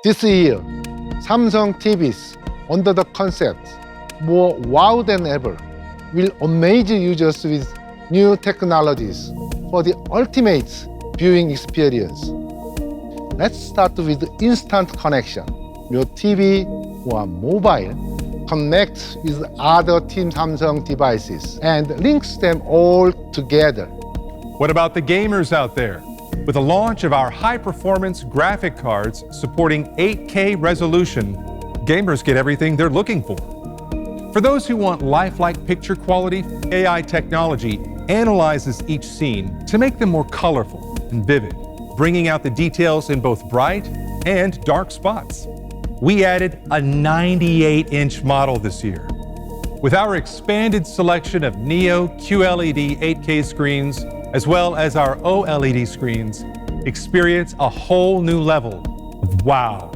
This year, Samsung TVs, under the concept more wow than ever, will amaze users with new technologies for the ultimate viewing experience. Let's start with instant connection. Your TV or mobile connects with other Team Samsung devices and links them all together. What about the gamers out there? With the launch of our high-performance graphic cards supporting 8K resolution, gamers get everything they're looking for. For those who want lifelike picture quality, AI technology analyzes each scene to make them more colorful and vivid, bringing out the details in both bright and dark spots. We added a 98-inch model this year. With our expanded selection of Neo QLED 8K screens, as well as our OLED screens, experience a whole new level of wow.